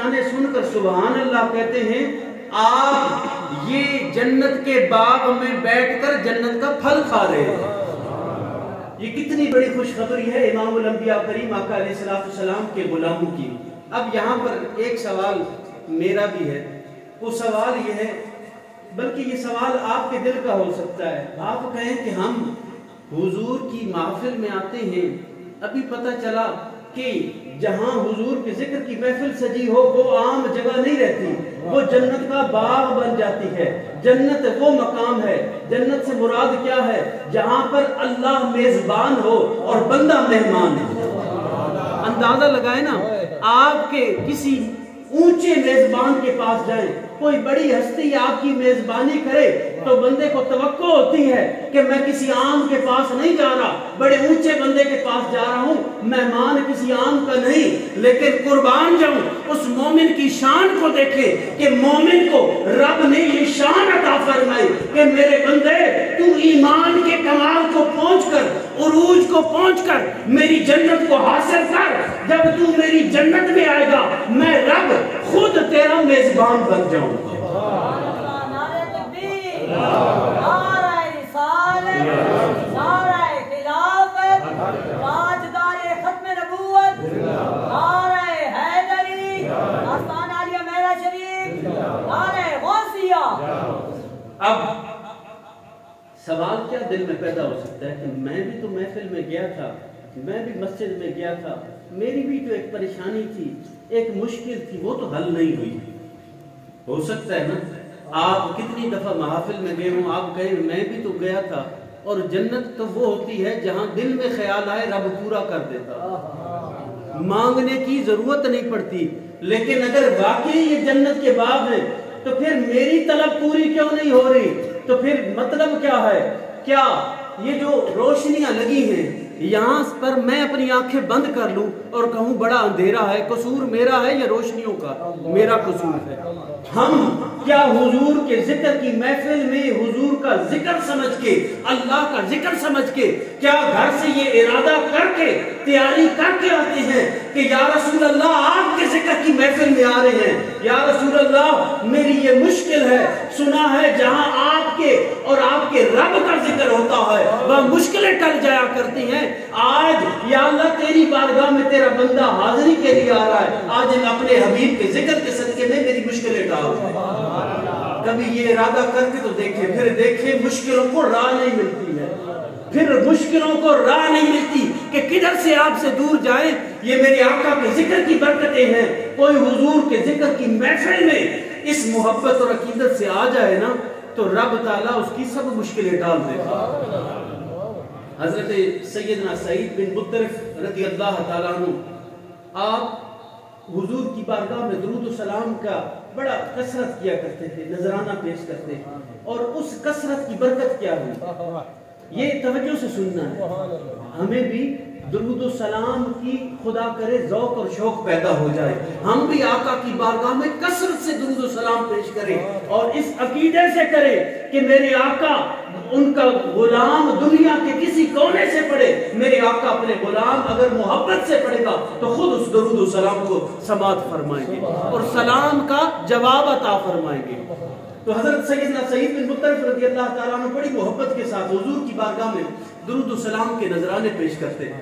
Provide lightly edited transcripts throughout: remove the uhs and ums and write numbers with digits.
نشانے سن کر سبحان اللہ کہتے ہیں آپ یہ جنت کے باغ میں بیٹھ کر جنت کا پھل کھا رہے ہیں۔ یہ کتنی بڑی خوشخبری ہے امام الانبیاء کریم آقا علیہ السلام کے غلاموں کی۔ اب یہاں پر ایک سوال میرا بھی ہے، وہ سوال یہ ہے، بلکہ یہ سوال آپ کے دل کا ہو سکتا ہے۔ آپ کہیں کہ ہم حضور کی محفل میں آتے ہیں، ابھی پتہ چلا کہ جہاں حضور کے ذکر کی محفل سجی ہو وہ عام جگہ نہیں رہتی، وہ جنت کا باغ بن جاتی ہے۔ جنت وہ مقام ہے، جنت سے مراد کیا ہے؟ جہاں پر اللہ میزبان ہو اور بندہ مہمان ہے۔ اندازہ لگائے نا، آپ کے کسی اونچے میزبان کے پاس جائیں، کوئی بڑی ہستی آپ کی میزبانی کرے تو بندے کو توقع ہوتی ہے کہ میں کسی عام کے پاس نہیں جا رہا، بڑے اونچے بندے کے پاس جا رہا ہوں، مہمان کسی عام کا نہیں۔ لیکن قربان جاؤں اس مومن کی شان کو دیکھے کہ مومن کو رب نے یہ شان عطا فرمائی کہ میرے بندے تو ایمان کے کمال کو پہنچ کر، عروج کو پہنچ کر میری جنت کو حاصل کر۔ جب تو میری جنت میں آئے گا میں رب خود تیرا میزبان بن جاؤں گا۔ نعرہ تکبیر، نعرہ رسالت، نعرہ خلافت، تاجدار ختم نبوت، نعرہ حیدری، آستان عالیہ مہرہ شریف، نعرہ غوثیہ۔ اب سوال کیا دل میں پیدا ہو سکتا ہے کہ میں بھی تو محفل میں گیا تھا، میں بھی مسجد میں گیا تھا، میری بھی تو ایک پریشانی تھی، ایک مشکل تھی، وہ تو حل نہیں ہوئی۔ ہو سکتا ہے نا آپ کتنی دفعہ محافل میں گئے ہوں، آپ کہیں میں بھی تو گیا تھا، اور جنت تو وہ ہوتی ہے جہاں دل میں خیال آئے رب پورا کر دیتا، مانگنے کی ضرورت نہیں پڑتی۔ لیکن اگر واقعی یہ جنت کے باغ ہیں تو پھر میری طلب پوری کیوں نہیں ہو رہی؟ تو پھر مطلب کیا ہے؟ کیا یہ جو روشنیاں لگی ہیں یہاں پر میں اپنی آنکھیں بند کر لوں اور کہوں بڑا اندھیرا ہے، قصور میرا ہے یا روشنیوں کا؟ میرا قصور ہے۔ ہم کیا حضور کے ذکر کی محفل میں حضور کا ذکر سمجھ کے، اللہ کا ذکر سمجھ کے، کیا گھر سے یہ ارادہ کر کے تیاری کر کے آتے ہیں کہ یا رسول اللہ آپ کے ذکر کی محفل میں آ رہے ہیں، یا رسول اللہ میری یہ مشکل ہے، سنا ہے جہاں آپ کے اور آپ کے رب کا ذکر ہوتا ہے وہ مشکلیں ٹل جایا کرتی ہیں۔ آج یا اللہ تیری بارگاہ میں تیرا بندہ حاضری کے لیے آ رہا ہے، آج ہم اپنے حبیب کے ذکر کے صدقے میں میری مشکلیں ٹال دیں۔ کبھی یہ ارادہ کر کے تو دیکھیں، پھر دیکھیں مشکلوں کو راہ نہیں ملتی ہے، پھر مشکلوں کو راہ نہیں ملتی کہ کدھر سے آپ سے دور جائیں۔ یہ میرے آقا کے ذکر کی برکتیں ہیں۔ کوئی حضور کے ذکر کی محفل میں اس محبت اور عقیدت سے آ جائے نا تو رب تعالیٰ اس کی سب مشکلیں ڈال دیتا۔ حضرت سیدنا سعید بن مطرف رضی اللہ تعالیٰ عنہ آپ حضور کی بارگاہ میں درود و سلام کا بڑا کثرت کیا کرتے تھے، نذرانہ پیش کرتے، اور اس کثرت کی برکت کیا ہوئی یہ توجہ سے سننا ہے۔ ہمیں بھی درود و سلام کی خدا کرے ذوق اور شوق پیدا ہو جائے، ہم بھی آقا کی بارگاہ میں کثرت سے درود و سلام پیش کریں اور اس عقیدے سے کریں کہ میرے آقا ان کا غلام دنیا کے کسی کونے سے پڑھے، میرے آقا اپنے غلام اگر محبت سے پڑھے گا تو خود اس درود و سلام کو سماعت فرمائیں گے اور سلام کا جواب عطا فرمائیں گے۔ تو حضرت سیدنا سعید بن مطرف رضی اللہ تعالیٰ عنہ بڑی محبت کے ساتھ حضور کی بارگاہ میں درود و سلام کے نذرانے پیش کرتے ہیں۔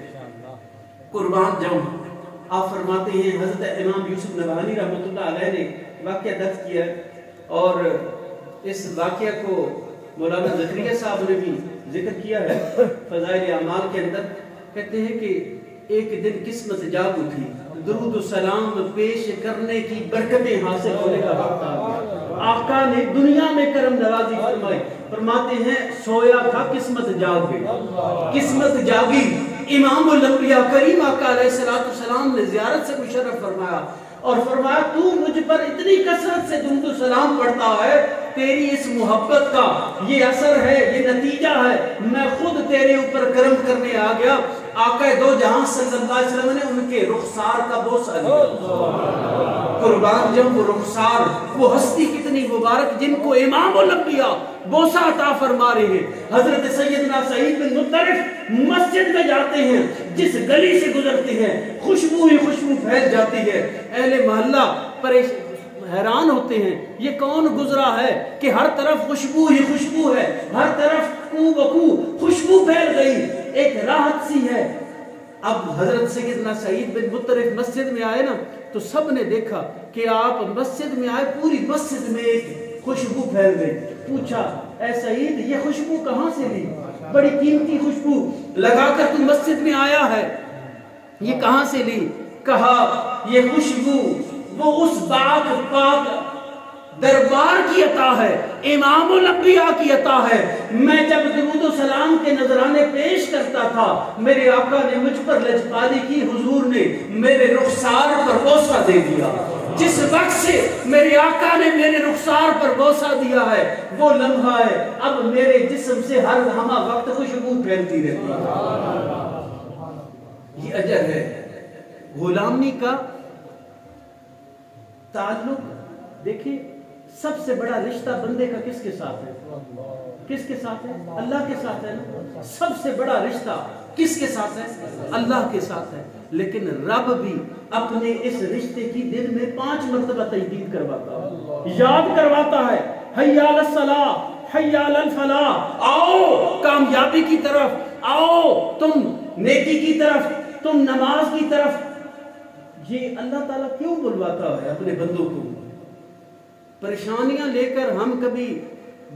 قربان جاؤں آپ فرماتے ہیں حضرت امام یوسف نبہانی رحمۃ اللہ علیہ نے واقعہ درج کیا اور اس واقعہ کو مولانا زکریا صاحب نے بھی ذکر کیا ہے فضائل اعمال کے اندر۔ کہتے ہیں کہ ایک دن قسمت جاگ اٹھی، درود و سلام پیش کرنے کی برکتیں حاصل ہونے کا وقت آ گیا۔ آقا نے دنیا میں کرم نوازی فرمائی، فرماتے ہیں سویا تھا قسمت جاگ گئی، قسمت جاگی۔ امام الانبیاء کریم آقا علیہ السلام نے زیارت سے مشرف فرمایا اور فرمایا تو مجھ پر اتنی کثرت سے درود و سلام پڑھتا ہے، تیری اس محبت کا یہ اثر ہے، یہ نتیجہ ہے، میں خود تیرے اوپر کرم کرنے آ گیا۔ آقا دو جہاں صلی اللہ علیہ وسلم نے ان کے رخسار کا بوسہ لیا۔ قربان جب وہ رخسار، وہ ہستی کتنی مبارک جن کو امام الانبیاء بوسہ عطا فرما رہے ہیں۔ حضرت سیدنا سعید بن مطرف مسجد میں جاتے ہیں، جس گلی سے گزرتے ہیں خوشبو ہی خوشبو پھیل جاتی ہے، اہل محلہ حیران ہوتے ہیں یہ کون گزرا ہے کہ ہر طرف خوشبو ہی خوشبو ہے، ہر طرف کو بکو خوشبو پھیل گئی، ایک راحت سی ہے۔ اب حضرت سیدنا سعید بن مطرف مسجد میں آئے نا تو سب نے دیکھا کہ آپ مسجد میں آئے، پوری مسجد میں ایک خوشبو پھیل گئی۔ پوچھا اے سعید یہ خوشبو کہاں سے لی؟ بڑی قیمتی خوشبو لگا کر تو مسجد میں آیا ہے، یہ کہاں سے لی؟ کہا یہ خوشبو وہ اس پاک دربار کی عطا ہے، امام الانبیاء کی عطا ہے۔ میں جب درود و سلام کے نذرانے پیش کرتا تھا میرے آقا نے مجھ پر لجپالی کی، حضور نے میرے رخسار پر بوسہ دے دیا۔ جس وقت سے میرے آقا نے میرے رخسار پر بوسہ دیا ہے وہ لمحہ ہے اب میرے جسم سے ہر ہمہ وقت خوشبو پھیلتی رہتی ہے۔ یہ اجر ہے۔ غلامی کا تعلق دیکھیں، سب سے بڑا رشتہ بندے کا کس کے ساتھ ہے؟ کس کے ساتھ ہے؟ اللہ کے ساتھ ہے نا۔ سب سے بڑا رشتہ کس کے ساتھ ہے؟ اللہ کے ساتھ ہے۔ لیکن رب بھی اپنے اس رشتے کی دل میں 5 مرتبہ تجدید کرواتا ہے، یاد کرواتا ہے، حی علی الصلاۃ، حی علی الفلاح، آؤ کامیابی کی طرف، آؤ تم نیکی کی طرف، تم نماز کی طرف۔ یہ اللہ تعالیٰ کیوں بلواتا ہے اپنے بندوں کو؟ پریشانیاں لے کر ہم کبھی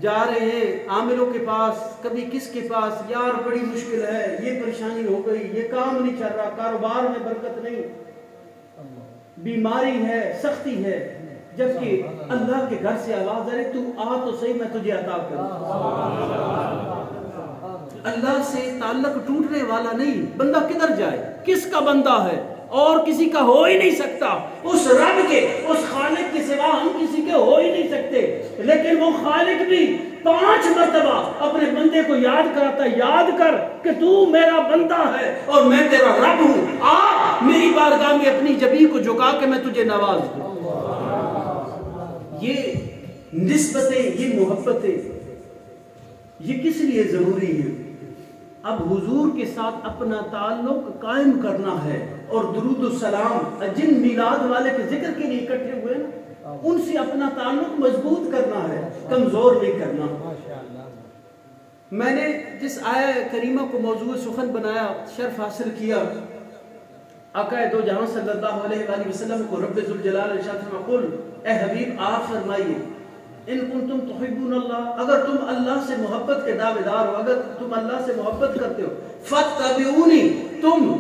جا رہے ہیں عاملوں کے پاس، کبھی کس کے پاس، یار بڑی مشکل ہے، یہ پریشانی ہو گئی، یہ کام نہیں چل رہا، کاروبار میں برکت نہیں، بیماری ہے، سختی ہے، جبکہ اللہ کے گھر سے آواز آ رہی تو آ تو صحیح میں تجھے عطا کروں۔ اللہ سے تعلق ٹوٹنے والا نہیں، بندہ کدھر جائے؟ کس کا بندہ ہے؟ اور کسی کا ہو ہی نہیں سکتا، اس رب کے، اس خالق کے سوا ہم کسی کے ہو ہی نہیں سکتے۔ لیکن وہ خالق بھی 5 مرتبہ اپنے بندے کو یاد کراتا ہے، یاد کر کہ تو میرا بندہ ہے اور میں تیرا رب ہوں، آ میری بارگاہ میں اپنی جبین کو جھکا کے میں تجھے نواز دوں۔ یہ نسبتیں، یہ محبتیں، یہ کس لیے ضروری ہے؟ اب حضور کے ساتھ اپنا تعلق قائم کرنا ہے، اور درود السلام جن میلاد والے کے ذکر کے لیے اکٹھے ہوئے نا ان سے اپنا تعلق مضبوط کرنا ہے، کمزور نہیں کرنا۔ میں نے جس آیہ کریمہ کو موضوع سخن بنایا، شرف حاصل کیا، آقا دو جہاں صلی اللہ علیہ وآلہ وسلم کو رب ذوالجلال ارشاد فرمایا، قل اے حبیب آپ فرمائیے، ان کنتم تحبون اللہ، اگر تم اللہ سے محبت کے دعوے دار ہو، اگر تم اللہ سے محبت کرتے ہو، فاتبعونی، تم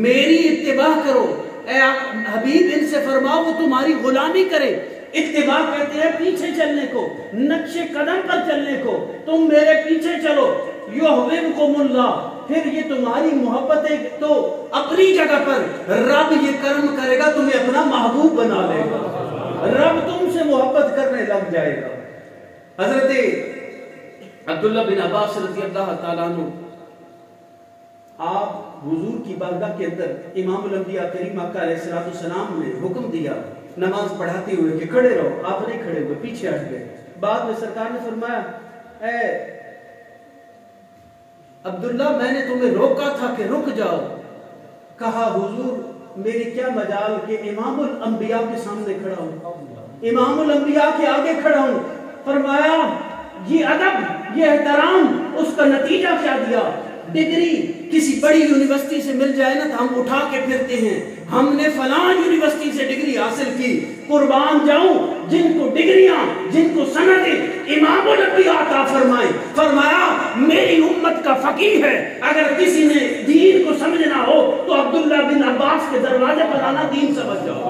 میری اتباع کرو۔ اے حبیب ان سے فرماؤ وہ تمہاری غلامی کرے۔ اتباع کہتے ہیں پیچھے چلنے کو، نقش قدم پر چلنے کو، تم میرے پیچھے چلو، یحببکم اللہ، پھر یہ تمہاری محبتیں تو اپنی جگہ پر رب یہ کرم کرے گا، تمہیں اپنا محبوب بنا لے گا، رب تم سے محبت کرنے لگ جائے گا۔ حضرت عبداللہ بن عباس رضی اللہ تعالیٰ عنہ، آپ حضور کی بارگاہ کے اندر امام الانبیاء کریم آقا علیہ السلام نے حکم دیا نماز پڑھاتے ہوئے کہ کھڑے رہو، آپ نہیں کھڑے ہوئے، پیچھے ہٹ گئے۔ بعد میں سرکار نے فرمایا اے عبداللہ میں نے تمہیں روکا تھا کہ رک جاؤ۔ کہا حضور میری کیا مجال کہ امام الانبیاء کے سامنے کھڑا ہوں، امام الانبیاء کے آگے کھڑا ہوں۔ فرمایا یہ ادب، یہ احترام، اس کا نتیجہ کیا دیا؟ ڈگری کسی بڑی یونیورسٹی سے مل جائے نا تو ہم اٹھا کے پھرتے ہیں، ہم نے فلاں یونیورسٹی سے ڈگری حاصل کی، قربان جاؤں جن کو ڈگریاں، جن کو سندیں امام الانبیاء عطا فرمائے۔ فرمایا میری امت کا فقیہ ہے، اگر کسی نے دین کو سمجھنا ہو تو عبداللہ بن عباس کے دروازے پر آنا دین سمجھ جاؤ۔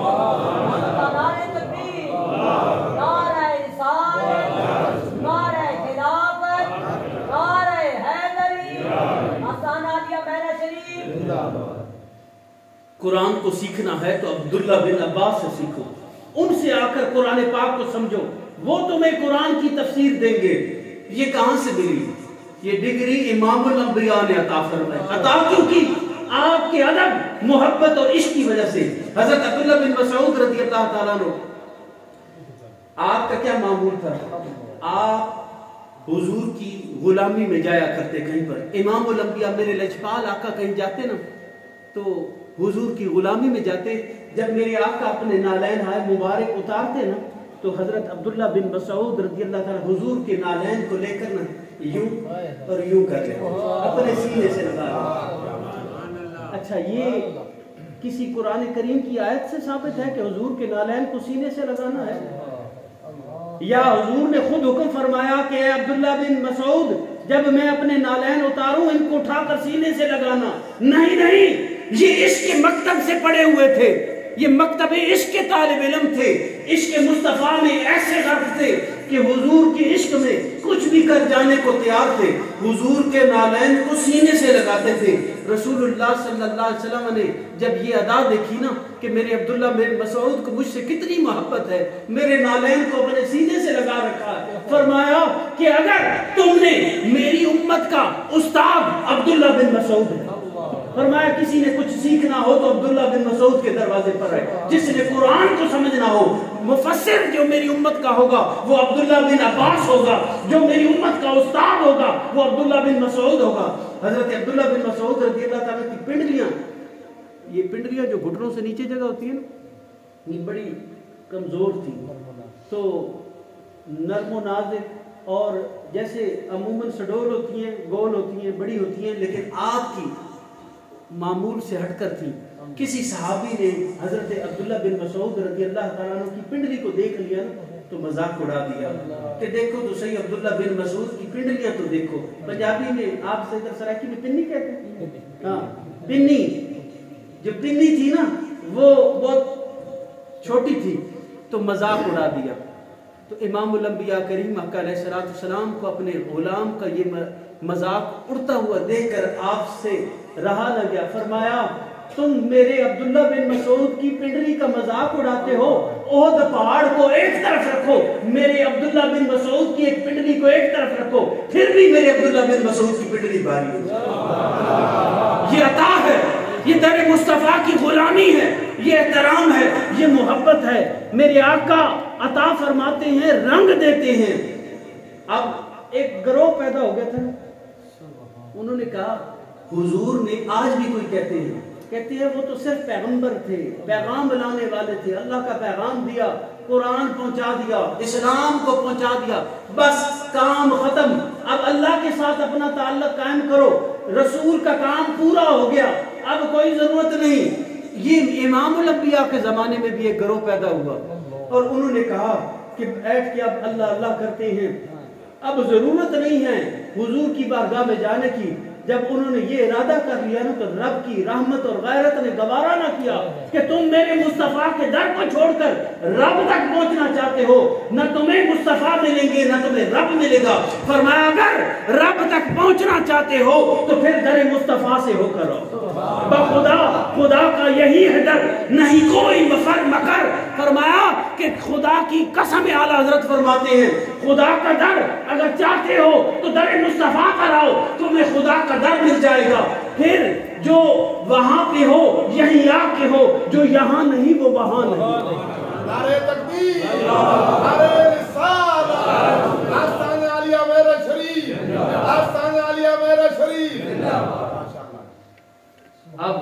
قرآن کو سیکھنا ہے تو عبداللہ بن عباس سے سیکھو، ان سے آ کر قرآن پاک کو سمجھو، وہ تمہیں قرآن کی تفسیر دیں گے۔ یہ کہاں سے ملی؟ یہ ڈگری امام الانبیاء نے عطا فرمائی۔ عطا کیوں کی؟ آپ کے ادب، محبت اور عشق کی وجہ سے۔ حضرت عبداللہ بن مسعود رضی اللہ تعالیٰ عنہ، آپ کا کیا معمول تھا؟ آپ حضور کی غلامی میں جایا کرتے کہیں پر، امام الانبیاء میرے لجپال آقا کہیں جاتے نا تو حضور کی غلامی میں جاتے، جب میرے آقا اپنے نالین ہائے مبارک اتارتے نا تو حضرت عبداللہ بن مسعود رضی اللہ تعالیٰ حضور کے نالین کو لے کر نا یوں اور یوں کر لیں اپنے سینے سے لگا لیں. اچھا یہ کسی قرآن کریم کی آیت سے ثابت ہے کہ حضور کے نالین کو سینے سے لگانا ہے؟ یا حضور نے خود حکم فرمایا کہ اے عبداللہ بن مسعود جب میں اپنے نالین اتاروں ان کو اٹھا کر سینے سے لگانا؟ نہیں، یہ عشق کے مکتب سے پڑے ہوئے تھے، یہ مکتب عشق کے طالب علم تھے، عشق مصطفیٰ میں ایسے غرق تھے کہ حضور کے عشق میں کچھ بھی کر جانے کو تیار تھے. حضور کے نالین کو سینے سے لگاتے تھے. رسول اللہ صلی اللہ علیہ وسلم نے جب یہ ادا دیکھی نا کہ میرے عبداللہ بن مسعود کو مجھ سے کتنی محبت ہے، میرے نالین کو اپنے سینے سے لگا رکھا ہے، فرمایا کہ اگر تم نے میری امت کا استاد عبداللہ بن مسعود ہے، فرمایا کسی نے کچھ سیکھنا ہو تو عبداللہ بن مسعود کے دروازے پر ہے، جس نے قرآن کو سمجھنا ہو مفسر جو میری امت کا ہوگا وہ عبداللہ بن عباس ہوگا، جو میری امت کا استاد ہوگا وہ عبداللہ بن مسعود ہوگا. حضرت عبداللہ بن مسعود رضی اللہ تعالیٰ کی پنڈلیاں، یہ پنڈلیاں جو گھٹنوں سے نیچے جگہ ہوتی ہیں نا یہ بڑی کمزور تھی، تو نرم و نازک اور جیسے عموماً سڈول ہوتی ہیں، گول ہوتی ہیں، بڑی ہوتی ہیں، لیکن آپ کی معمول سے ہٹ کر تھی. کسی صحابی نے حضرت عبداللہ بن مسعود رضی اللہ تعالیٰ عنہ کی پنڈلی کو دیکھ لیا تو مذاق اڑا دیا کہ دیکھو تو صحیح عبداللہ بن مسعود کی پنڈلیاں تو دیکھو. پنجابی میں آپ سے سرائکی میں پنی کہتے ہیں، ہاں پنی، جو پنی تھی نا وہ بہت چھوٹی تھی تو مذاق اڑا دیا. تو امام الانبیاء کریم حق علیہ السلام کو اپنے غلام کا یہ مذاق اڑتا ہوا دیکھ کر آپ سے رہا نہ گیا. فرمایا تم میرے عبداللہ بن مسعود کی پنڈلی کا مذاق اڑاتے ہو، احد پہاڑ کو ایک طرف رکھو، میرے عبداللہ بن مسعود کی ایک پنڈلی کو ایک طرف رکھو، پھر بھی میرے عبداللہ بن مسعود کی پنڈلی بھاری ہو. یہ عطا ہے، یہ در مصطفیٰ کی غلامی ہے، یہ احترام ہے، یہ محبت ہے. میرے آقا عطا فرماتے ہیں، رنگ دیتے ہیں. اب ایک گروہ پیدا ہو گیا تھا، انہوں نے کہا حضور نے، آج بھی کوئی کہتے ہیں وہ تو صرف پیغمبر تھے، پیغام لانے والے تھے، اللہ کا پیغام دیا، قرآن پہنچا دیا، اسلام کو پہنچا دیا، بس کام ختم، اب اللہ کے ساتھ اپنا تعلق قائم کرو، رسول کا کام پورا ہو گیا، اب کوئی ضرورت نہیں. یہ امام الانبیاء کے زمانے میں بھی ایک گروہ پیدا ہوا اور انہوں نے کہا کہ بیٹھ کے اب اللہ اللہ کرتے ہیں، اب ضرورت نہیں ہے حضور کی بارگاہ میں جانے کی. جب انہوں نے یہ ارادہ کر لیا نا تو رب کی رحمت اور غیرت نے گوارا نہ کیا کہ تم میرے مصطفیٰ کے در کو چھوڑ کر رب تک پہنچنا چاہتے ہو، نہ تمہیں مصطفیٰ ملیں گے نہ تمہیں رب ملے گا. فرمایا اگر رب تک پہنچنا چاہتے ہو تو پھر در مصطفیٰ سے ہو کر خدا کا یہی ہے در، نہیں کوئی مفر مکر. فرمایا کہ خدا کی قسم اعلیٰ حضرت فرماتے ہیں خدا کا در اگر چاہتے ہو تو در مصطفیٰ پر آؤ، تمہیں خدا کا در مل جائے گا. پھر جو وہاں پہ ہو یہیں آ کے ہو، جو یہاں نہیں وہ وہاں نہیں. نعرہ تکبیر، نعرہ رسالت، آستان عالیہ میرا شریف، آستان عالیہ میرا شریف. اب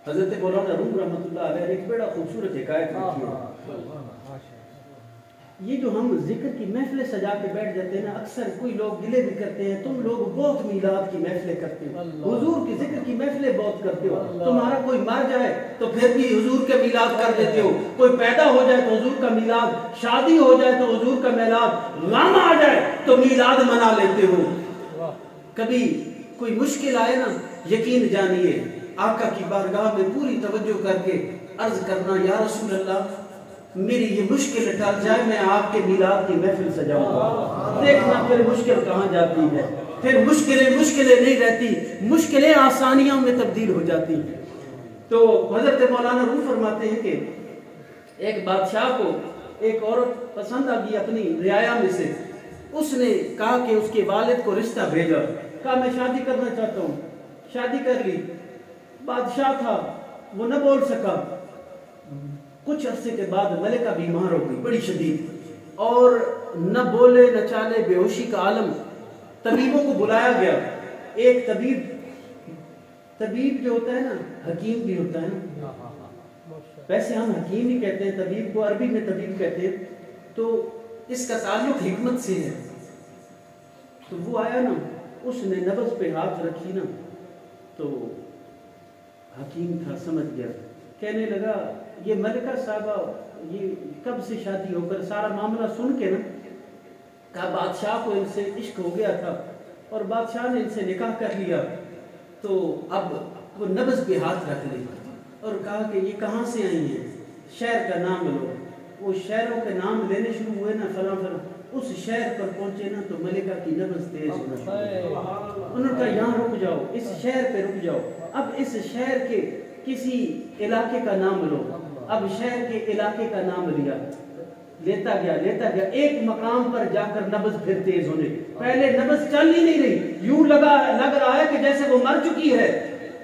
حضرت مولانا روم رحمۃ اللہ علیہ ایک بڑا خوبصورت حکایت لکھی ہے. یہ جو ہم ذکر کی محفلیں سجا کے بیٹھ جاتے ہیں نا، اکثر کوئی لوگ گلے بھی کرتے ہیں تم لوگ بہت میلاد کی محفلیں کرتے ہو، حضور کی ذکر کی محفلیں بہت کرتے ہو. تمہارا کوئی مر جائے تو پھر بھی حضور کے میلاد کر دیتے ہو، کوئی پیدا ہو جائے تو حضور کا میلاد، شادی ہو جائے تو حضور کا میلاد، غم آ جائے تو میلاد منا لیتے ہو. کبھی کوئی مشکل آئے نا، یقین جانیے آقا کی بارگاہ میں پوری توجہ کر کے عرض کرنا یا رسول اللہ میری یہ مشکل ٹل جائے، میں آپ کے میلاد کی محفل سجاؤں گا. دیکھنا پھر مشکل کہاں جاتی ہے، پھر مشکلیں نہیں رہتی، مشکلیں آسانیوں میں تبدیل ہو جاتی ہیں. تو حضرت مولانا روم فرماتے ہیں کہ ایک بادشاہ کو ایک عورت پسند آ گئی اپنی رعایا میں سے. اس نے کہا کہ اس کے والد کو رشتہ بھیجا، کہا میں شادی کرنا چاہتا ہوں. شادی کر لی. بادشاہ تھا وہ نہ بول سکا. کچھ عرصے کے بعد ملکہ بیمار ہو گئی بڑی شدید، اور نہ بولے نہ چالے، بے ہوشی کا عالم. طبیبوں کو بلایا گیا. ایک طبیب طبیب جو ہوتا ہے نا حکیم بھی ہوتا ہے نا. ویسے ہم حکیم ہی کہتے ہیں طبیب کو, عربی میں طبیب کہتے ہیں, تو اس کا تعلق حکمت سے ہے. تو وہ آیا نا, اس نے نبض پہ ہاتھ رکھی نا, تو حکیم تھا, سمجھ گیا, کہنے لگا یہ ملکہ صاحبہ یہ کب سے شادی ہو کر, سارا معاملہ سن کے نا کہا بادشاہ کو ان سے عشق ہو گیا تھا اور بادشاہ نے ان سے نکاح کر لیا, تو اب وہ نبض پہ ہاتھ رکھ لی اور کہا کہ یہ کہاں سے آئی ہیں, شہر کا نام لو. وہ شہروں کے نام لینے شروع ہوئے نا, فلاں فلاں, اس شہر پر پہنچے نا تو ملکہ کی نبض تیز ہونا شروع. انہوں نے کہا یہاں رک جاؤ, اس شہر پہ رک جاؤ. اب اس شہر کے کسی علاقے کا نام لو. اب شہر کے علاقے کا نام لیا, لیتا گیا, ایک مقام پر جا کر نبض پھر تیز ہونے. پہلے نبض چل ہی نہیں رہی, یوں لگ رہا ہے کہ جیسے وہ مر چکی ہے,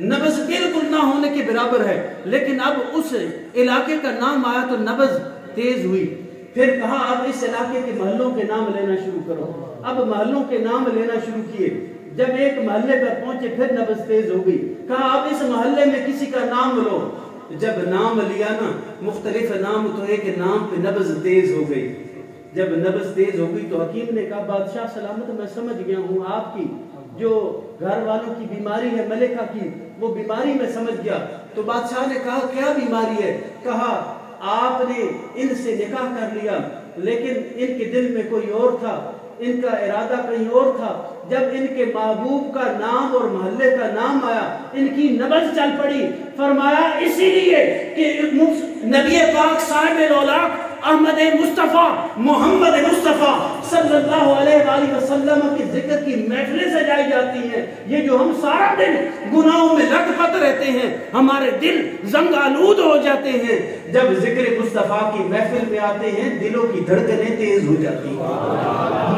نبض بالکل نہ ہونے کے برابر ہے. لیکن اب اس علاقے کا نام آیا تو نبض تیز ہوئی. پھر کہا اب اس علاقے کے محلوں کے نام لینا شروع کرو. اب محلوں کے نام لینا شروع کیے. جب ایک محلے پر پہنچے پھر نبض تیز ہو گئی. کہا اب اس محلے میں کسی کا نام لو. جب نام لیا نا, مختلف نام تو ایک نام پہ نبض تیز ہو گئی. جب نبض تیز ہو گئی تو حکیم نے کہا بادشاہ سلامت, میں سمجھ گیا ہوں آپ کی جو گھر والوں کی بیماری ہے ملکہ کی, وہ بیماری میں سمجھ گیا. تو بادشاہ نے کہا کیا بیماری ہے؟ کہا آپ نے ان سے نکاح کر لیا لیکن ان کے دل میں کوئی اور تھا, ان کا ارادہ کہیں اور تھا. جب ان کے محبوب کا نام اور محلے کا نام آیا ان کی نبض چل پڑی. فرمایا اسی لیے کہ نبی پاک صاحب الاولاق احمد مصطفیٰ محمد مصطفیٰ صلی اللہ علیہ وآلہ وسلم کے ذکر کی محفلیں سجائی جاتی ہیں. یہ جو ہم سارا دن گناہوں میں لٹ پٹ رہتے ہیں, ہمارے دل زنگ آلود ہو جاتے ہیں, جب ذکر مصطفیٰ کی محفل میں آتے ہیں دلوں کی دھڑکنیں تیز ہو جاتی ہیں,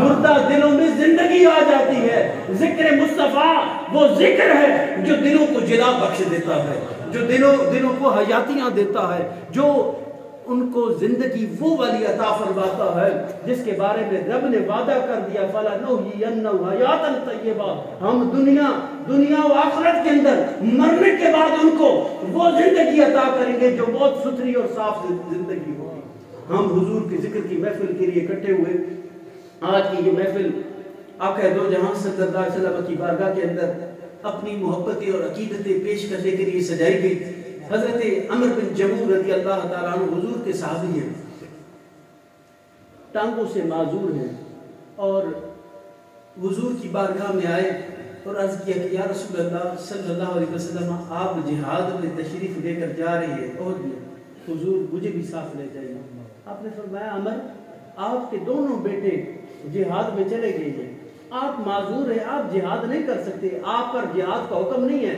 مردہ دلوں میں زندگی آ جاتی ہے. ذکر مصطفیٰ وہ ذکر ہے جو دلوں کو جلا بخش دیتا ہے, جو دلوں کو حیاتیاں دیتا ہے, جو ان کو زندگی وہ والی عطا فرماتا ہے جس کے بارے میں رب نے وعدہ کر دیا فَلَنُحْيِيَنَّهُ حَيَاةً طَيِّبَةً, ہم دنیا و آخرت کے اندر مرنے کے بعد ان کو وہ زندگی عطا کریں گے جو بہت ستھری اور صاف زندگی ہوگی. ہم حضور کے ذکر کی محفل کے لیے اکٹھے ہوئے. آج کی یہ محفل آقا دو جہاں صلی اللہ علیہ وسلم کی بارگاہ کے اندر اپنی محبتیں اور عقیدتیں پیش کرنے کے لیے سجائی گئی. حضرت عمر بن جموح رضی اللہ تعالیٰ عنہ حضور کے صحابی ہیں, ٹانگوں سے معذور ہیں, اور حضور کی بارگاہ میں آئے اور عرض کیا کہ یا رسول اللہ صلی اللہ علیہ وسلم آپ جہاد میں تشریف لے کر جا رہے ہیں, اور حضور مجھے بھی ساتھ لے جائیے. آپ نے فرمایا عمر آپ کے دونوں بیٹے جہاد میں چلے گئے ہیں, آپ معذور ہیں, آپ جہاد نہیں کر سکتے, آپ پر جہاد کا حکم نہیں ہے,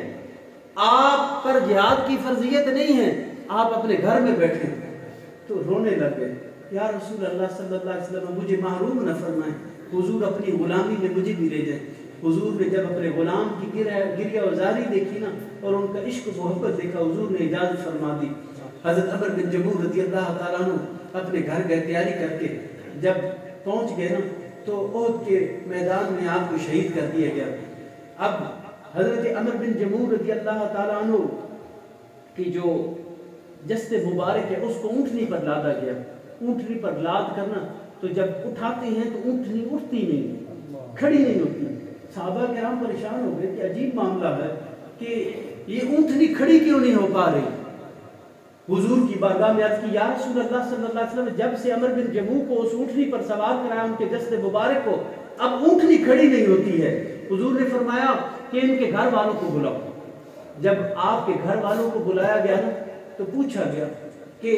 آپ پر جہاد کی فرضیت نہیں ہے, آپ اپنے گھر میں بیٹھے. تو رونے لگے, یا رسول اللہ صلی اللہ علیہ وسلم مجھے محروم نہ فرمائیں, حضور اپنی غلامی میں مجھے بھی لے جائیں. حضور نے جب اپنے غلام کی گریہ وزاری دیکھی نا اور ان کا عشق و محبت دیکھا, حضور نے اجازت فرما دی. حضرت عمر بن جموح رضی اللہ تعالیٰ عنہ اپنے گھر گئے تیاری کر کے. جب پہنچ گئے نا تو احد کے میدان میں آپ کو شہید کر دیا گیا. اب حضرت عمر بن جموح رضی اللہ تعالیٰ عنہ کی جو جسد مبارک ہے اس کو اونٹنی پر لادا گیا. اونٹنی پر لاد کرنا تو جب اٹھاتے ہیں تو اونٹنی اٹھتی نہیں, کھڑی نہیں ہوتی. صحابہ کرام پریشان ہو گئے کہ عجیب معاملہ ہے کہ یہ اونٹنی کھڑی کیوں نہیں ہو پا رہی. حضور کی بارگاہ میں عرض کی یا رسول اللہ صلی اللہ علیہ وسلم جب سے عمر بن جموح کو اس اونٹنی پر سوار کرایا ان کے جسد مبارک کو, اب اونٹنی کھڑی نہیں ہوتی ہے. حضور نے فرمایا کہ ان کے گھر والوں کو بلاؤ. جب آپ کے گھر والوں کو بلایا گیا نا تو پوچھا گیا کہ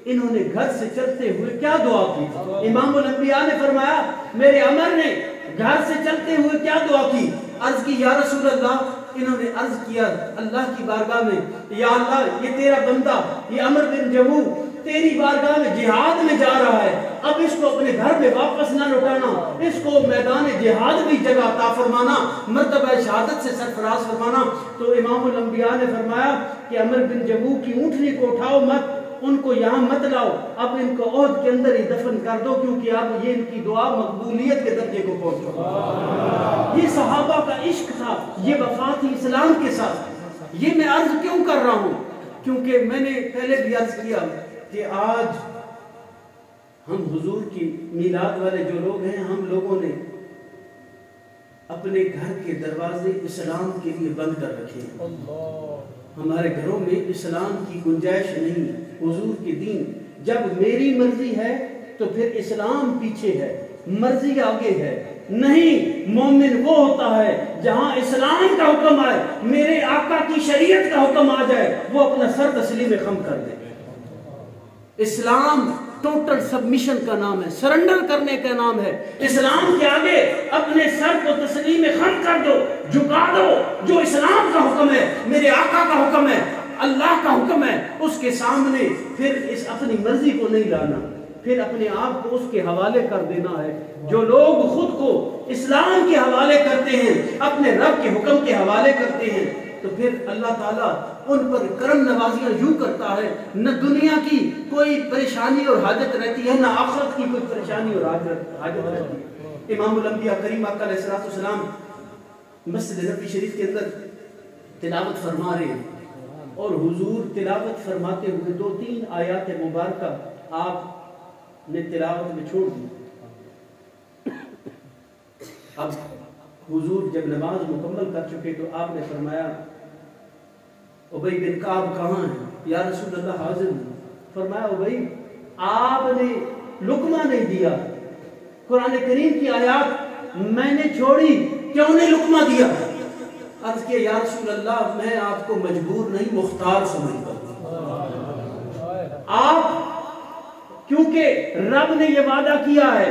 انہوں نے گھر سے چلتے ہوئے کیا دعا کی. امام الانبیاء نے فرمایا میرے عمر نے گھر سے چلتے ہوئے کیا دعا کی. عرض کی یا رسول اللہ, انہوں نے عرض کیا اللہ کی بارگاہ میں یا اللہ یہ تیرا بندہ یہ عمر بن جموح تیری بارگاہ میں جہاد میں جا رہا ہے, اب اس کو اپنے گھر میں واپس نہ لوٹانا, اس کو میدان جہاد بھی جگہ عطا فرمانا, مرتبہ شہادت سے سرفراز فرمانا. تو امام الانبیاء نے فرمایا کہ عمر بن جموح کی اونٹنی کو اٹھاؤ مت, ان کو یہاں مت لاؤ, اب ان کو احد کے اندر ہی دفن کر دو کیونکہ اب یہ ان کی دعا مقبولیت کے درجے کو پہنچ. یہ صحابہ کا عشق تھا, یہ وفا تھی اسلام کے ساتھ. یہ میں عرض کیوں کر رہا ہوں؟ کیونکہ میں نے پہلے بھی عرض کیا کہ آج ہم حضور کی میلاد والے جو لوگ ہیں، ہم لوگوں نے اپنے گھر کے دروازے اسلام کے لیے بند کر رکھے ہیں۔ ہمارے گھروں میں اسلام کی گنجائش نہیں۔ حضور کی دین جب میری مرضی ہے تو پھر اسلام پیچھے ہے، مرضی آگے ہے۔ نہیں، مومن وہ ہوتا ہے جہاں اسلام کا حکم آئے، میرے آقا کی شریعت کا حکم آ جائے، وہ اپنا سر تسلیم خم کر دے۔ اسلام ٹوٹل سبمیشن کا نام ہے، سرنڈر کرنے کا نام ہے۔ اسلام کے آگے اپنے سر کو تسلیم خم کر دو، جھکا دو۔ جو اسلام کا حکم ہے، میرے آقا کا حکم ہے، اللہ کا حکم ہے، اس کے سامنے پھر اس اپنی مرضی کو نہیں لانا، پھر اپنے آپ کو اس کے حوالے کر دینا ہے۔ جو لوگ خود کو اسلام کے حوالے کرتے ہیں، اپنے رب کے حکم کے حوالے کرتے ہیں، تو پھر اللہ تعالیٰ ان پر کرم نوازیاں یوں کرتا ہے، نہ دنیا کی کوئی پریشانی اور حاجت رہتی ہے، نہ آخرت کی کوئی پریشانی اور حاجت رہتی ہے۔ امام الانبیاء کریم آقا علیہ السلام مسجد نبوی شریف کے اندر تلاوت فرما رہے ہیں، اور حضور تلاوت فرماتے ہوئے 2-3 آیات مبارکہ آپ نے تلاوت میں چھوڑ دی۔ اب حضور جب نماز مکمل کر چکے تو آپ نے فرمایا ابی بن کعب کہاں ہیں؟ یا رسول اللہ حاضر ہیں۔ فرمایا ابی، آپ نے لقمہ نہیں دیا، قرآن کریم کی آیات میں نے چھوڑی، کیوں نے لقمہ دیا؟ عرض کیا یا رسول اللہ میں آپ کو مجبور نہیں، مختار سمجھتا ہوں۔ آپ کیونکہ رب نے یہ وعدہ کیا ہے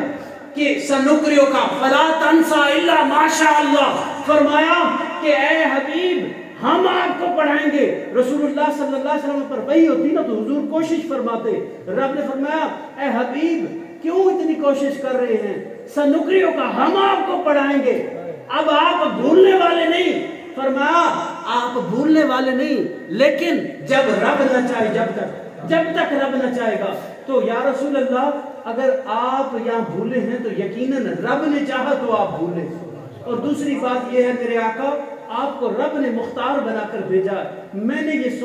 کہ سنکریو کا فلا تنسا الا ما شاء اللہ، فرمایا کہ اے حبیب ہم آپ کو پڑھائیں گے۔ رسول اللہ صلی اللہ علیہ وسلم پر وحی ہوتی نا تو حضور کوشش فرماتے، رب نے فرمایا اے حبیب کیوں اتنی کوشش کر رہے ہیں، سنکریو کا ہم آپ کو پڑھائیں گے۔ اب آپ بھولنے والے نہیں، فرمایا آپ بھولنے والے نہیں، لیکن جب رب نہ چاہے، جب تک رب نہ چاہے گا۔ تو یا رسول اللہ اگر آپ یہاں بھولے ہیں تو یقیناً رب نے چاہا تو آپ بھولے۔ اور دوسری بات یہ ہے میرے آقا، آپ کو رب نے مختار بنا کر بھیجا۔ میں نے یہ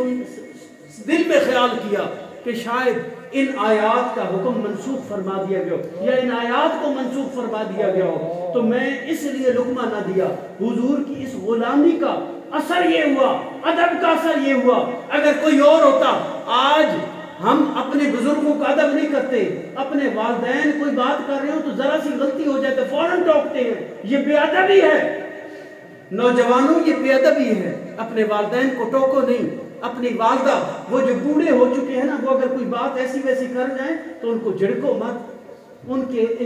دل میں خیال کیا کہ شاید ان آیات کا حکم منسوخ فرما دیا گیا ہو، یا ان آیات کو منسوخ فرما دیا گیا ہو، تو میں اس لیے لقمہ نہ دیا۔ حضور کی اس غلامی کا اثر یہ ہوا، ادب کا اثر یہ ہوا۔ اگر کوئی اور ہوتا، آج ہم اپنے بزرگوں کا ادب نہیں کرتے، اپنے والدین کوئی بات کر رہے ہو تو ذرا سی غلطی ہو جائے تو فوراً ٹوکتے ہیں، یہ بے ادبی ہے۔ نوجوانوں یہ بے ادبی ہے، اپنے والدین کو ٹوکو نہیں۔ اپنی والدہ، وہ جو بوڑھے ہو چکے ہیں نا، وہ اگر کوئی بات ایسی ویسی کر جائیں تو ان کو جھڑکو مت، ان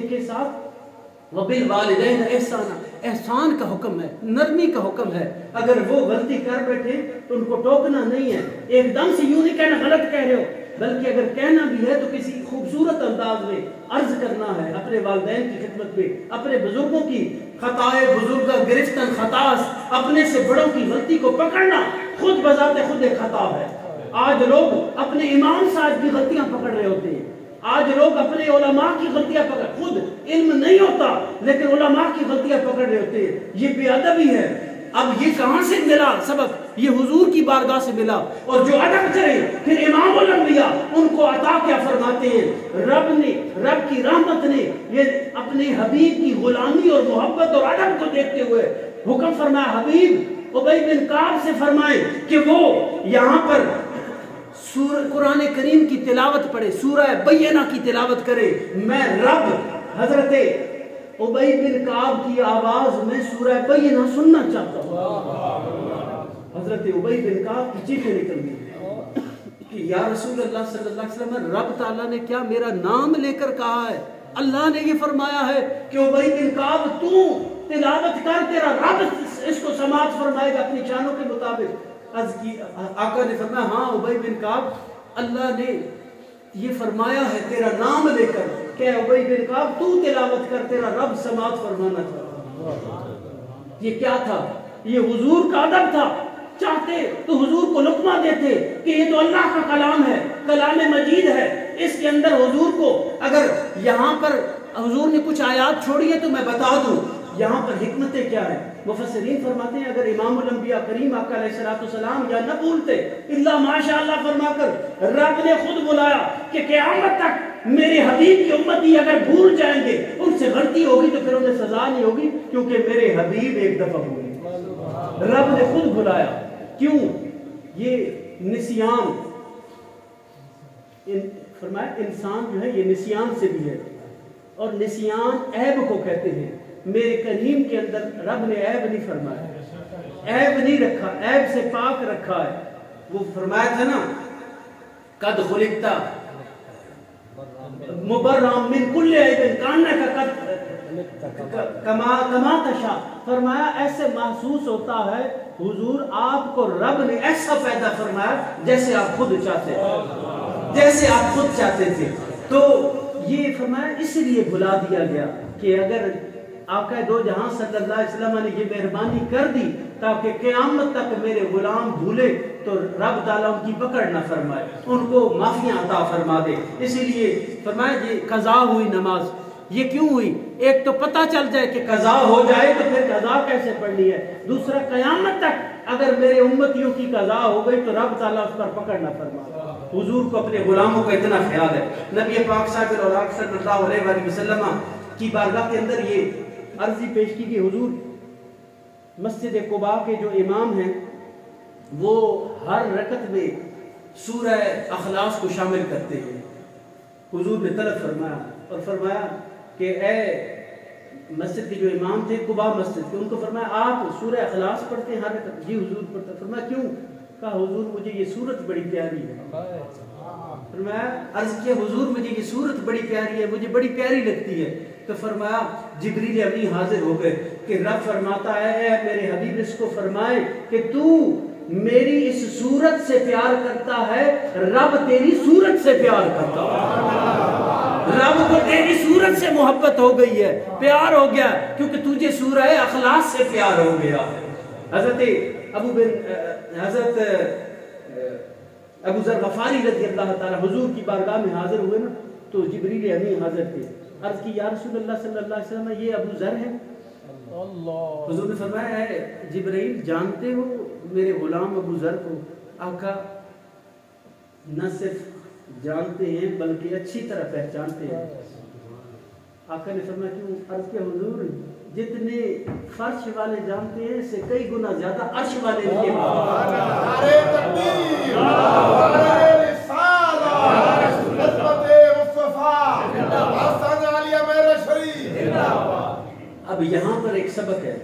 کے ساتھ وَبِالْوَالِدَيْنِ احسانا، احسان کا حکم ہے، نرمی کا حکم ہے۔ اگر وہ غلطی کر بیٹھے تو ان کو ٹوکنا نہیں ہے، ایک دم سے یوں نہیں کہنا غلط کہہ رہے ہو، بلکہ اگر کہنا بھی ہے تو کسی خوبصورت انداز میں عرض کرنا ہے اپنے والدین کی خدمت میں، اپنے بزرگوں کی خطائے بزرگہ گرفتن خطاس، اپنے سے بڑوں کی غلطی کو پکڑنا خود بذات خود ایک خطا ہے۔ آج لوگ اپنے امام صاحب کی غلطیاں پکڑ رہے ہوتے ہیں، آج لوگ اپنے علماء کی غلطیاں پکڑ، خود علم نہیں ہوتا لیکن علماء کی غلطیاں پکڑ رہے ہوتے ہیں، یہ بے ادبی ہے۔ اب یہ کہاں سے ملا سبق؟ یہ حضور کی بارگاہ سے ملا۔ اور جو ادب کرے پھر امام الانبیاء ان کو عطا کیا فرماتے ہیں، رب کی رحمت نے یہ اپنے حبیب کی غلامی اور محبت اور ادب کو دیکھتے ہوئے حکم فرمایا حبیب ابی بن کعب سے فرمائے کہ وہ یہاں پر قرآن کریم کی تلاوت پڑھے، سورہ بینہ کی تلاوت کرے۔ میں رب حضرت ابی بن کعب کی آواز میں سورہ بینہ سننا چاہتا ہوں۔ حضرت ابی بن کعب کی چیخیں نکل گئی کہ یا رسول اللہ صلی اللہ علیہ وسلم، رب تعالیٰ نے کیا میرا نام لے کر کہا ہے؟ اللہ نے یہ فرمایا ہے کہ ابی بن کعب تو تلاوت کر، تیرا رب اس کو سماعت فرمائے گا اپنی شانوں کے مطابق۔ آقا نے فرمایا ہاں ابی بن کعب، اللہ نے یہ فرمایا ہے تیرا نام لے کر کہ ابی بن کعب تو تلاوت کر، تیرا رب سماعت فرمانا چاہتا۔ یہ کیا تھا؟ یہ حضور کا ادب تھا۔ چاہتے تو حضور کو لقمہ دیتے کہ یہ تو اللہ کا کلام ہے، کلام مجید ہے، اس کے اندر حضور کو اگر یہاں پر حضور نے کچھ آیات چھوڑی ہے تو میں بتا دوں، یہاں پر حکمتیں کیا ہیں؟ مفسرین فرماتے ہیں اگر امام الانبیاء کریم آقا علیہ السلام یا نہ بولتے الا ماشاءاللہ فرما کر رب نے خود بلایا کہ قیامت تک میرے حبیب کی امتی اگر بھول جائیں گے، ان سے غلطی ہوگی تو پھر انہیں سزا نہیں ہوگی، کیونکہ میرے حبیب ایک دفعہ بھولے۔ رب نے خود بلایا، کیوں؟ یہ نسیان، فرمایا انسان جو ہے یہ نسیان سے بھی ہے، اور نسیان عیب کو کہتے ہیں۔ میرے کریم کے اندر رب نے عیب نہیں فرمایا، عیب نہیں رکھا، عیب سے پاک رکھا ہے۔ وہ فرمایا تھا نا قد خلقتا مبرم من کل عیب کانک کما تشاء، فرمایا ایسے محسوس ہوتا ہے حضور آپ کو رب نے ایسا پیدا فرمایا جیسے آپ خود چاہتے ہیں، جیسے آپ خود چاہتے تھے۔ تو یہ فرمایا اس لیے بھلا دیا گیا کہ اگر آقا دو جہاں صلی اللہ علیہ وسلم نے یہ مہربانی کر دی تاکہ قیامت تک میرے غلام بھولے تو رب تعالیٰ ان کی پکڑ نہ فرمائے، ان کو معافیاں عطا فرما دے۔ اسی لیے فرمایا یہ قضا ہوئی نماز، یہ کیوں ہوئی؟ ایک تو پتہ چل جائے کہ قضا ہو جائے تو پھر قضا کیسے پڑھنی ہے، دوسرا قیامت تک اگر میرے امتیوں کی قضا ہو گئی تو رب تعالیٰ اس پر پکڑ نہ فرمائے۔ حضور کو اپنے غلاموں کا اتنا خیال ہے۔ نبی پاک صاحب الاوراق صلی اللہ علیہ وآلہ وسلم کی بارگاہ کے اندر یہ عرضی پیش کی کہ حضور مسجد قباء کے جو امام ہیں وہ ہر رکعت میں سورہ اخلاص کو شامل کرتے ہیں۔ حضور نے طلب فرمایا اور فرمایا کہ اے مسجد کے جو امام تھے قباء مسجد کے، ان کو فرمایا آپ سورہ اخلاص پڑھتے ہیں ہر رکعت؟ جی حضور پڑھتا۔ فرمایا کیوں؟ کہا حضور مجھے یہ سورت بڑی پیاری ہے۔ فرمایا عرض کیا حضور مجھے یہ سورت بڑی پیاری ہے، مجھے بڑی پیاری لگتی ہے۔ تو فرمایا جبریل امین حاضر ہو گئے کہ رب فرماتا ہے اے میرے حبیب اس کو فرمائے کہ تو میری اس سورت سے پیار کرتا ہے، رب تیری سورت سے پیار کرتا ہے۔ رب کو تیری سورت سے محبت ہو گئی ہے، پیار ہو گیا، کیونکہ تجھے سورہ اخلاص سے پیار ہو گیا۔ حضرت ابو ذر غفاری رضی اللہ تعالی حضور کی بارگاہ میں حاضر ہوئے نا، تو جبریل امین حاضر تھے۔ عرض کی یا رسول اللہ صلی اللہ علیہ وسلم یہ ابو ذر ہیں؟ حضور نے فرمایا ہے جبریل جانتے ہو میرے غلام ابو ذر کو؟ آقا نہ صرف جانتے ہیں بلکہ اچھی طرح پہچانتے ہیں۔ آقا نے فرمایا کیوں؟ عرض کیا حضور جتنے فرش والے جانتے ہیں اس سے کئی گنا زیادہ عرش والے ان کے نعرے تکبیر، نعرے رسالت، خدمت مصطفیٰ، آستانہ عالیہ میرا شریف۔ اب یہاں پر ایک سبق ہے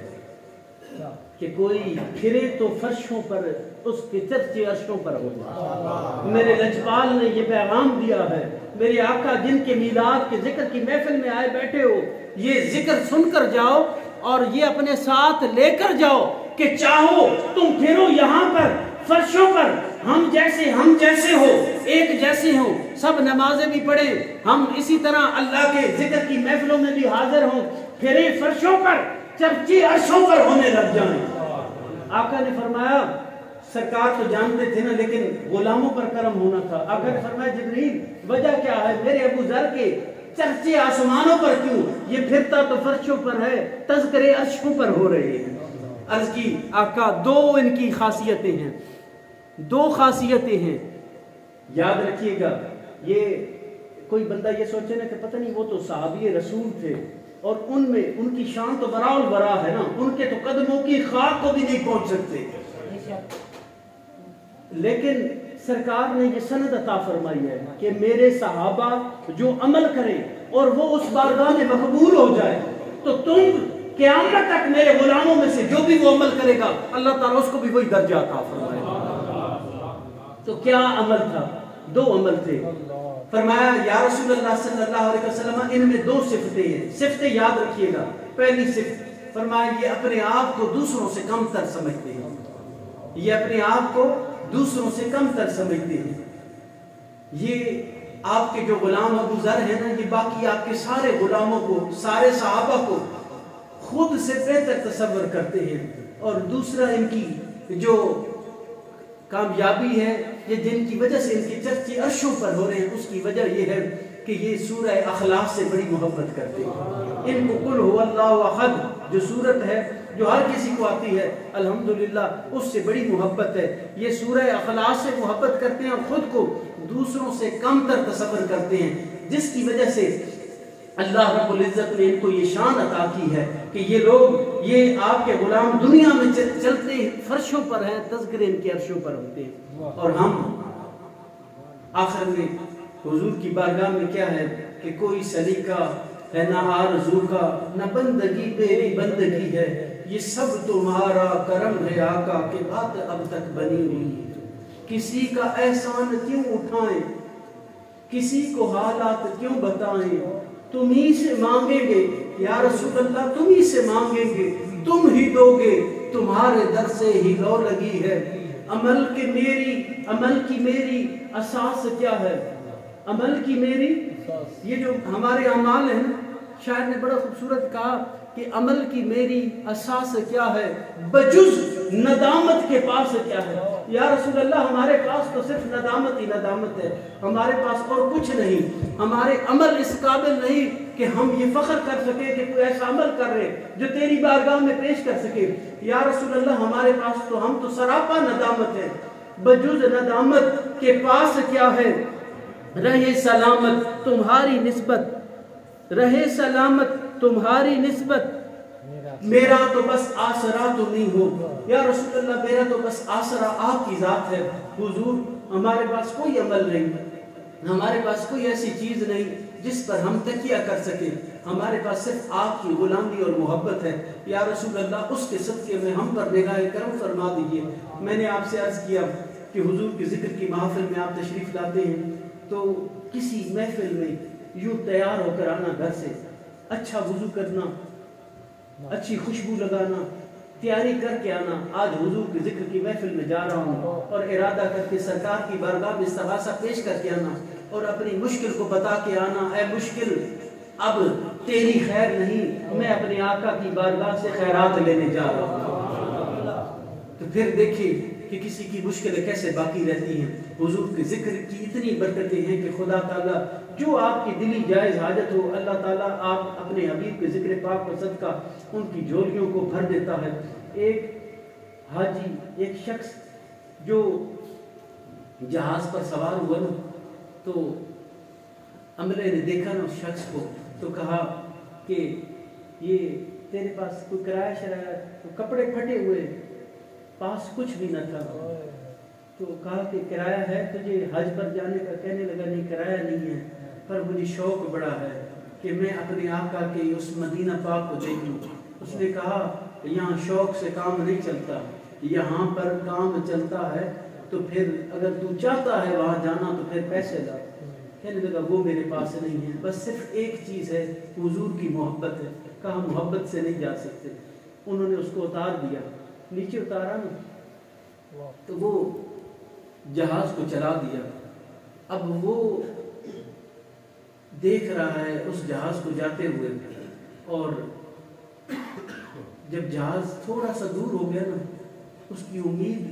کہ کوئی پھرے تو فرشوں پر اس کے چرچے عرشوں پر ہو جائے۔ میرے لجپال نے یہ پیغام دیا ہے، میرے آقا جن کے میلاد کے ذکر کی محفل میں آئے بیٹھے ہو، یہ ذکر سن کر جاؤ اور یہ اپنے ساتھ لے کر جاؤ کہ چاہو تم پھرو یہاں پر فرشوں پر، ہم جیسے ہو، ایک جیسے ہوں، سب نمازیں بھی پڑھیں، ہم اسی طرح اللہ کے ذکر کی محفلوں میں بھی حاضر ہوں، پھرے فرشوں پر، چرچے عرشوں پر ہونے لگ جائیں۔ آقا نے فرمایا سرکار تو جانتے تھے نا لیکن غلاموں پر کرم ہونا تھا۔ آقا نے فرمایا جبریل وجہ کیا ہے؟ میرے ابو ذر کے چرچے آسمانوں پر کیوں؟ یہ پھرتا تو فرشوں پر ہے، تذکرے عرشوں پر ہو رہے ہیں۔ عرض کی آقا دو ان کی خاصیتیں ہیں، دو خاصیتیں ہیں، یاد رکھیے گا۔ یہ کوئی بندہ یہ سوچے نا کہ پتہ نہیں وہ تو صحابی رسول تھے اور ان میں ان کی شان تو برا البرا ہے نا، ان کے تو قدموں کی خاک کو بھی نہیں پہنچ سکتے، لیکن سرکار نے یہ سند عطا فرمائی ہے کہ میرے صحابہ جو عمل کریں اور وہ اس بارگاہ میں مقبول ہو جائے تو تم قیامت تک میرے غلاموں میں سے جو بھی وہ عمل کرے گا اللہ تعالیٰ اس کو بھی وہی درجہ عطا فرمائے گا۔ تو کیا عمل تھا؟ دو عمل تھے۔ فرمایا یا رسول اللہ صلی اللہ علیہ وسلم ان میں دو صفتیں ہیں، صفتیں یاد رکھیے گا۔ پہلی صفت فرمایا یہ اپنے آپ کو دوسروں سے کم تر سمجھتے ہیں، یہ اپنے آپ کو دوسروں سے کم تر سمجھتے ہیں۔ یہ آپ کے جو غلام ابو ذر ہیں نا، یہ باقی آپ کے سارے غلاموں کو، سارے صحابہ کو خود سے بہتر تصور کرتے ہیں۔ اور دوسرا ان کی جو کامیابی ہے، یہ جن کی وجہ سے ان کے چرچے عرشوں پر ہو رہے ہیں، اس کی وجہ یہ ہے کہ یہ سورہ اخلاص سے بڑی محبت کرتے ہیں۔ ان کو قل هو اللہ احد جو صورت ہے جو ہر کسی کو آتی ہے الحمدللہ اس سے بڑی محبت ہے۔ یہ سورہ اخلاص سے محبت کرتے ہیں اور خود کو دوسروں سے کم تر تصور کرتے ہیں، جس کی وجہ سے اللہ رب العزت نے ان کو یہ شان عطا کی ہے کہ یہ لوگ، یہ آپ کے غلام دنیا میں چلتے فرشوں پر ہیں، تذکرے ان کے عرشوں پر ہوتے ہیں، اور ہم آخر میں حضور کی بارگاہ میں کیا ہے کہ کوئی سلیقہ ہے نہ آرزو کا، نہ بندگی میری بندگی ہے، یہ سب تمہارا کرم ہے آقا کہ بات اب تک بنی ہوئی ہے۔ کسی کا احسان کیوں اٹھائیں، کسی کو حالات کیوں بتائیں، تم ہی سے مانگیں گے یا رسول اللہ، تم ہی سے مانگیں گے، تم ہی دو گے، تمہارے در سے ہی لو لگی ہے۔ عمل کی میری اساس کیا ہے؟ عمل کی میری، یہ جو ہمارے اعمال ہیں، شاعر نے بڑا خوبصورت کہا کہ عمل کی میری اساس کیا ہے، بجز ندامت کے پاس کیا ہے۔ یا رسول اللہ ہمارے پاس تو صرف ندامت ہی ندامت ہے، ہمارے پاس اور کچھ نہیں، ہمارے عمل اس قابل نہیں کہ ہم یہ فخر کر سکے کہ کوئی ایسا عمل کر رہے جو تیری بارگاہ میں پیش کر سکے۔ یا رسول اللہ ہمارے پاس تو ہم تو سراپا ندامت ہے، بجز ندامت کے پاس کیا ہے، رہے سلامت تمہاری نسبت، رہے سلامت تمہاری نسبت، میرا تو بس آسرا تمہیں ہو۔ یا رسول اللہ میرا تو بس آسرا آپ کی ذات ہے۔ حضور ہمارے پاس کوئی عمل نہیں، ہمارے پاس کوئی ایسی چیز نہیں جس پر ہم تکیہ کر سکیں، ہمارے پاس صرف آپ کی غلامی اور محبت ہے۔ یا رسول اللہ اس کے صدقے میں ہم پر نگاہ کرم فرما دیجئے۔ میں نے آپ سے عرض کیا کہ حضور کے ذکر کی محفل میں آپ تشریف لاتے ہیں تو کسی محفل میں یوں تیار ہو کر آنا، گھر سے اچھا وضو کرنا، اچھی خوشبو لگانا، تیاری کر کے آنا، آج حضور کے ذکر کی محفل میں جا رہا ہوں اور ارادہ کر کے سرکار کی بارگاہ میں استغاثہ پیش کر کے آنا اور اپنی مشکل کو بتا کے آنا، اے مشکل اب تیری خیر نہیں، میں اپنے آقا کی بارگاہ سے خیرات لینے جا رہا ہوں۔ تو پھر دیکھیں کہ کسی کی مشکلیں کیسے باقی رہتی ہیں۔ حضور کے ذکر کی اتنی برکتیں ہیں کہ خدا تعالیٰ جو آپ کی دلی جائز حاجت ہو، اللہ تعالیٰ آپ اپنے حبیب کے ذکر پاک و صدقہ ان کی جھولیوں کو بھر دیتا ہے۔ ایک حاجی، ایک شخص جو جہاز پر سوار ہوا نا، تو عملے نے دیکھا نا اس شخص کو تو کہا کہ یہ تیرے پاس کوئی کرایہ شرایہ، تو کپڑے پھٹے ہوئے، پاس کچھ بھی نہ تھا، تو کہا کہ کرایہ ہے تجھے حج پر جانے کا؟ کہنے لگا نہیں کرایہ نہیں ہے، پر مجھے شوق بڑا ہے کہ میں اپنے آقا کے اس مدینہ پاک کو دیکھوں۔ اس نے کہا یہاں شوق سے کام نہیں چلتا، یہاں پر کام چلتا ہے، تو پھر اگر تو چاہتا ہے وہاں جانا تو پھر پیسے لا۔ کہنے لگا وہ میرے پاس نہیں ہے، بس صرف ایک چیز ہے، حضور کی محبت ہے۔ کہا محبت سے نہیں جا سکتے۔ انہوں نے اس کو اتار دیا، نیچے اتارا نا تو وہ جہاز کو چلا دیا۔ اب وہ دیکھ رہا ہے اس جہاز کو جاتے ہوئے، اور جب جہاز تھوڑا سا دور ہو گیا نا، اس کی امید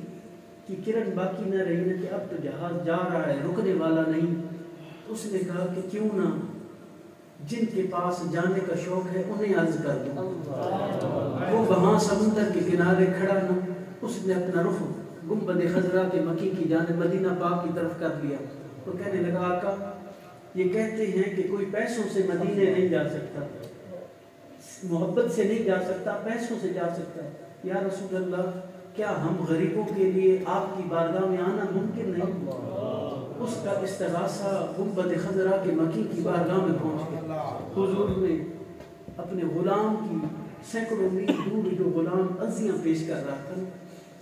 کی کرن باقی نہ رہی نا کہ اب تو جہاز جا رہا ہے، رکنے والا نہیں۔ اس نے کہا کہ کیوں نہ جن کے پاس جانے کا شوق ہے انہیں عرض کر دوں۔ وہ وہاں سمندر کے کنارے کھڑا نا، اس نے اپنا رخ گنبد خضرا کے مکی کی جانب مدینہ پاک کی طرف کر لیا۔ تو کہنے لگا آقا یہ کہتے ہیں کہ کوئی پیسوں سے مدینے نہیں جا سکتا، محبت سے نہیں جا سکتا، پیسوں سے جا سکتا۔ یا رسول اللہ کیا ہم غریبوں کے لیے آپ کی بارگاہ میں آنا ممکن نہیں؟ اس کا استغاثہ گنبد خضرا کے مکی کی بارگاہ میں پہنچ گیا۔ حضور نے اپنے غلام کی سینکڑوں میل دور جو غلام عزیاں پیش کر رہا تھا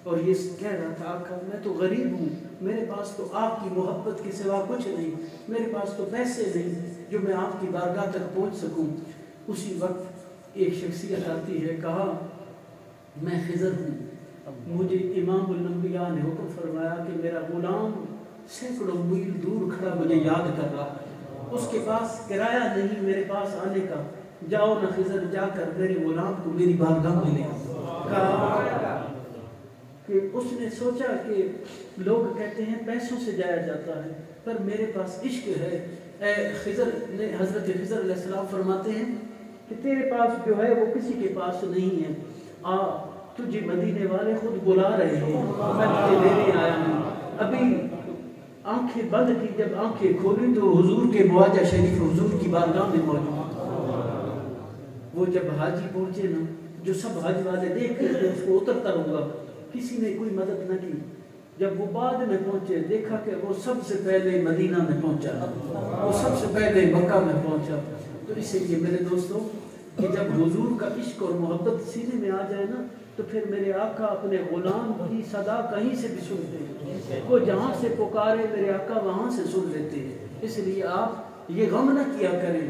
اور یہ کہہ رہا تھا آقا میں تو غریب ہوں، میرے پاس تو آپ کی محبت کے سوا کچھ نہیں، میرے پاس تو پیسے نہیں جو میں آپ کی بارگاہ تک پہنچ سکوں۔ اسی وقت ایک شخصیت آتی ہے، کہا میں خضر ہوں، مجھے امام الانبیاء نے حکم فرمایا کہ میرا غلام سینکڑوں میل دور کھڑا مجھے یاد کر رہا، اس کے پاس کرایہ نہیں میرے پاس آنے کا، جاؤ نہ خضر جا کر میرے غلام کو میری بارگاہ میں لے آؤ۔ کہا کہ اس نے سوچا کہ لوگ کہتے ہیں پیسوں سے جایا جاتا ہے، پر میرے پاس عشق ہے خضر نے حضرت خضر علیہ السلام فرماتے ہیں کہ تیرے پاس جو ہے وہ کسی کے پاس نہیں ہے، آ تجھے مدینے والے خود بلا رہے ہیں، میں تجھے لینے آیا ہوں۔ ابھی آنکھیں بند کی، جب آنکھیں کھولی تو حضور کے معاجہ شریف حضور کی بارگاہ میں موجود۔ وہ جب حاجی پہنچے نا، جو سب حج والے دیکھ کر اس کو اترتا ہوگا، کسی نے کوئی مدد نہ کی۔ جب وہ بعد میں پہنچے دیکھا کہ وہ سب سے پہلے مدینہ میں پہنچا، وہ سب سے پہلے مکہ میں پہنچا۔ تو اسی لیے میرے دوستوں کہ جب حضور کا عشق اور محبت سینے میں آ جائے نا تو پھر میرے آقا اپنے غلام کی صدا کہیں سے بھی سنتے ہیں، وہ جہاں سے پکارے میرے آقا وہاں سے سن لیتے ہیں۔ اس لیے آپ یہ غم نہ کیا کریں،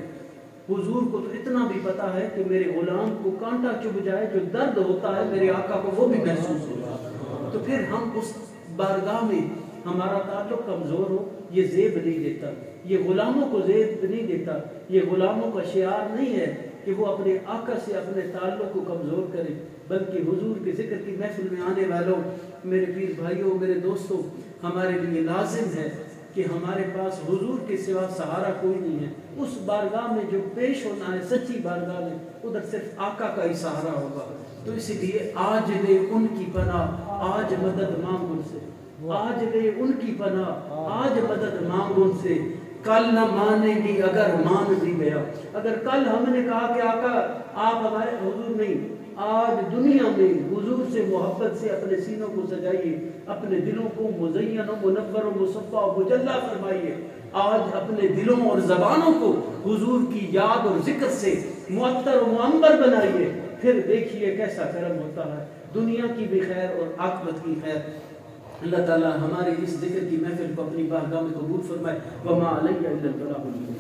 حضور کو تو اتنا بھی پتا ہے کہ میرے غلام کو کانٹا چبھ جائے، جو درد ہوتا ہے میرے آقا کو وہ بھی محسوس ہوگا۔ تو پھر ہم اس بارگاہ میں ہمارا تعلق کمزور ہو، یہ زیب نہیں دیتا، یہ غلاموں کو زیب نہیں دیتا، یہ غلاموں کا شعار نہیں ہے کہ وہ اپنے آقا سے اپنے تعلق کو کمزور کریں، بلکہ حضور کے ذکر کی محفل میں آنے والوں، میرے پیر بھائیوں، میرے دوستوں، ہمارے لیے لازم ہے کہ ہمارے پاس حضور کے سوا سہارا کوئی نہیں ہے۔ اس بارگاہ میں جو پیش ہونا ہے سچی بارگاہ میں، ادھر صرف آقا کا ہی سہارا ہوگا۔ تو اسی لیے آج لے ان کی پناہ، آج مدد مانگ ان سے، آج لے ان کی پناہ، آج مدد مانگ ان سے۔ کل نہ مانے گی اگر مان بھی گیا، اگر کل ہم نے کہا کہ آقا آپ ہمارے حضور نہیں، آج دنیا میں حضور سے محبت سے اپنے سینوں کو سجائیے، اپنے دلوں کو مزین و منور و مصفا و مجلہ فرمائیے، آج اپنے دلوں اور زبانوں کو حضور کی یاد اور ذکر سے معطر و معمر بنائیے، پھر دیکھیے کیسا کرم ہوتا ہے، دنیا کی بھی خیر اور عاقبت کی خیر۔ اللہ تعالی ہمارے اس ذکر کی محفل کو اپنی بارگاہ میں قبول فرمائے۔ وما علیہ الا البلاغ المبین۔